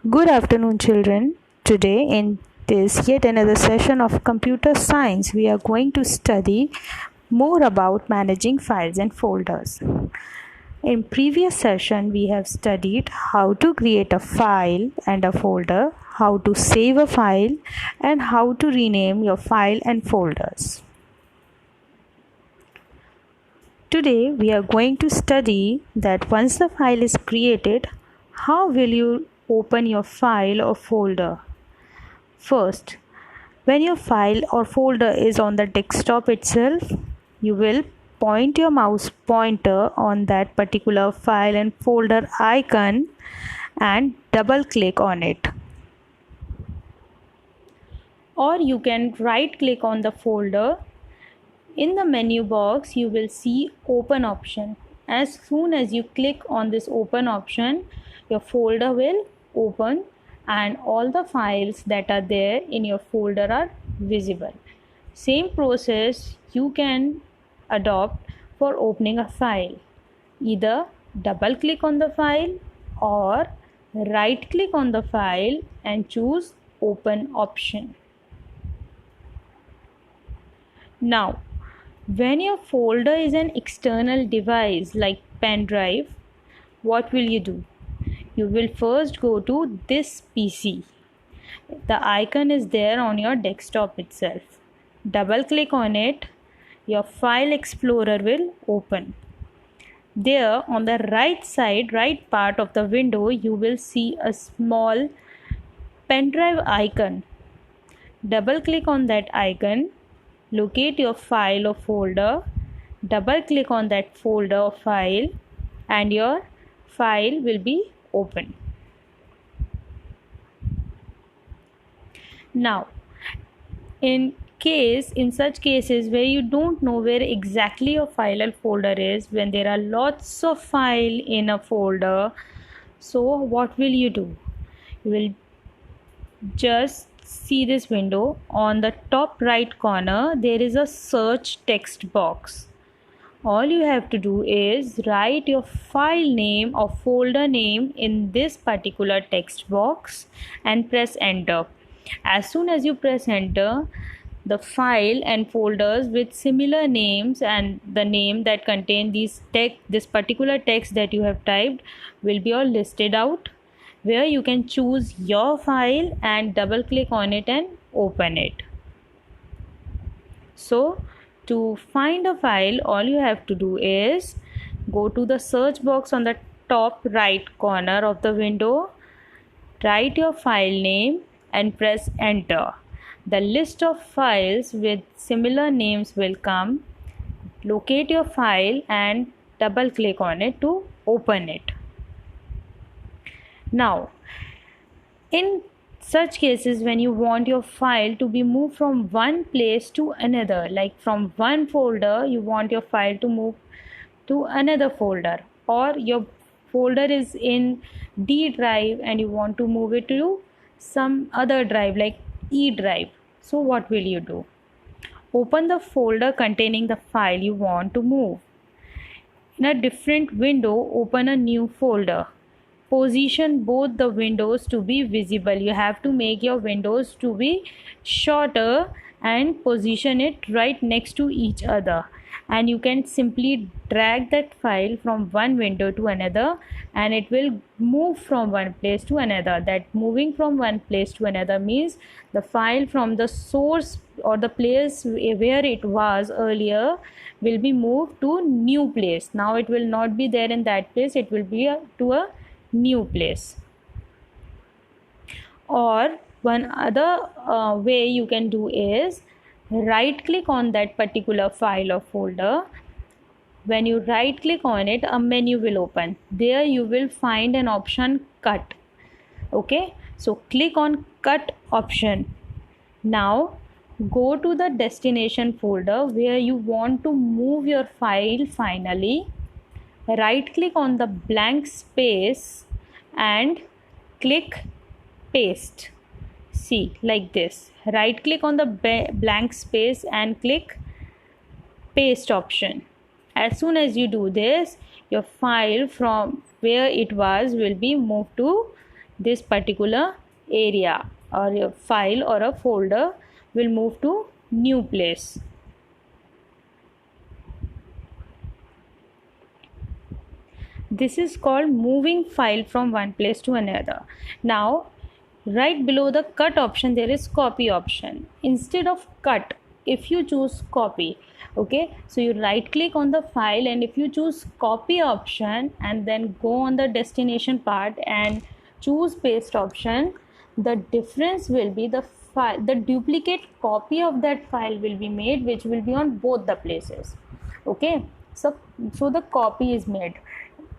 Good afternoon, children. Today, in this yet another session of computer science, we are going to study more about managing files and folders. In previous session, we have studied how to create a file and a folder, how to save a file, and how to rename your file and folders. Today, we are going to study that once the file is created, how will you open your file or folder? First, when your file or folder is on the desktop itself, you will point your mouse pointer on that particular file and folder icon and double click on it. Or you can right click on the folder. In the menu box, you will see open option. As soon as you click on this open option, your folder will open and all the files that are there in your folder are visible. Same process you can adopt for opening a file. Either double click on the file or right click on the file and choose open option. Now, when your folder is an external device like pen drive, what will you do? You will first go to this PC. The icon is there on your desktop itself. Double click on it. Your file explorer will open. There on the right side, right part of the window, you will see a small pen drive icon. Double click on that icon. Locate your file or folder, double click on that folder or file and your file will be open. Now, in such cases where you don't know where exactly your file or folder is, when there are lots of file in a folder, so what will you do? You will just see this window. On the top right corner there is a search text box. All you have to do is write your file name or folder name in this particular text box and press enter. As soon as you press enter, the file and folders with similar names and the name that contain this particular text that you have typed will be all listed out, where you can choose your file and double click on it and open it. So to find a file, all you have to do is go to the search box on the top right corner of the window, write your file name and press enter. The list of files with similar names will come. Locate your file and double click on it to open it. Now, in such cases when you want your file to be moved from one place to another, like from one folder you want your file to move to another folder, or your folder is in D drive and you want to move it to some other drive like E drive. So what will you do? Open the folder containing the file you want to move. In a different window, open a new folder. Position both the windows to be visible. You have to make your windows to be shorter and position it right next to each other, and you can simply drag that file from one window to another and it will move from one place to another. That moving from one place to another means the file from the source or the place where it was earlier will be moved to new place. Now it will not be there in that place, it will be to a new place. Or one other way you can do is right click on that particular file or folder. When you right click on it, a menu will open. There you will find an option cut. Okay, so click on cut option. Now go to the destination folder where you want to move your file finally. Right click on the blank space and click paste. See, like this. Right click on the blank space and click paste option. As soon as you do this, your file from where it was will be moved to this particular area, or your file or a folder will move to new place. This is called moving file from one place to another. Now, right below the cut option, there is copy option. Instead of cut, if you choose copy, okay, so you right click on the file, and if you choose copy option and then go on the destination part and choose paste option, the difference will be the file, the duplicate copy of that file will be made, which will be on both the places. Okay, so the copy is made.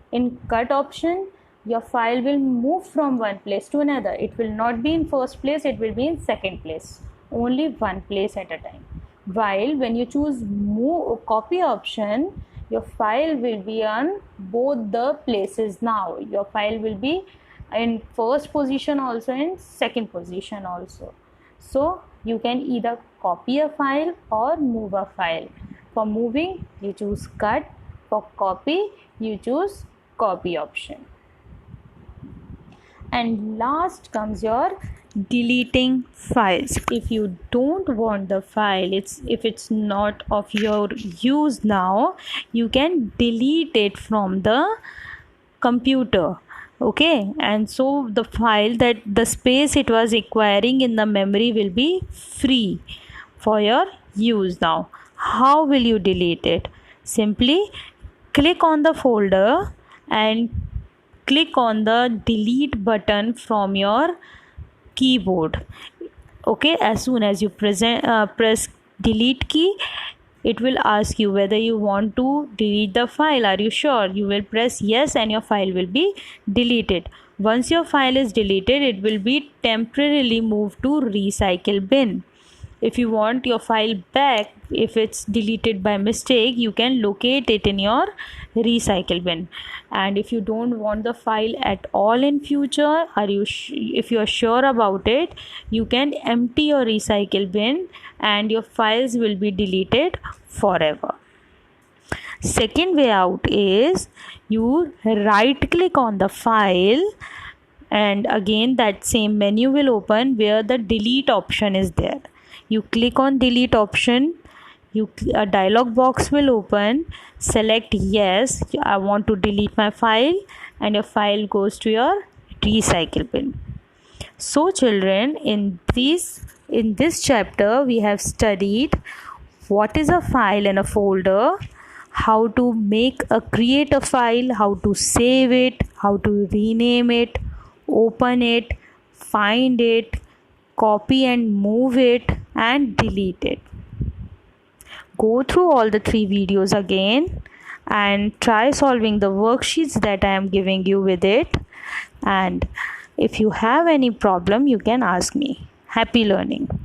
In cut option, your file will move from one place to another. It will not be in first place, it will be in second place, only one place at a time. While when you choose move copy option, your file will be on both the places. Now your file will be in first position also, in second position also. So you can either copy a file or move a file. For moving, you choose cut. For copy, you choose copy option. And last comes your deleting files. If you don't want the file, if it's not of your use now, you can delete it from the computer. Okay, and so the file, that the space it was acquiring in the memory, will be free for your use now. How will you delete it? Simply click on the folder and click on the delete button from your keyboard. Okay, as soon as you press delete key, it will ask you whether you want to delete the file. Are you sure? You will press yes, and your file will be deleted. Once your file is deleted, it will be temporarily moved to recycle bin. If you want your file back, if it's deleted by mistake, you can locate it in your recycle bin. And if you don't want the file at all in future, if you are sure about it, you can empty your recycle bin and your files will be deleted forever. Second way out is you right click on the file, and again that same menu will open where the delete option is there. You click on delete option, a dialog box will open. Select yes, I want to delete my file, and your file goes to your recycle bin. So children, in this chapter we have studied what is a file and a folder, how to create a file, how to save it, how to rename it, open it, find it, copy and move it, and delete it. Go through all the 3 videos again and try solving the worksheets that I am giving you with it. And if you have any problem, you can ask me. Happy learning.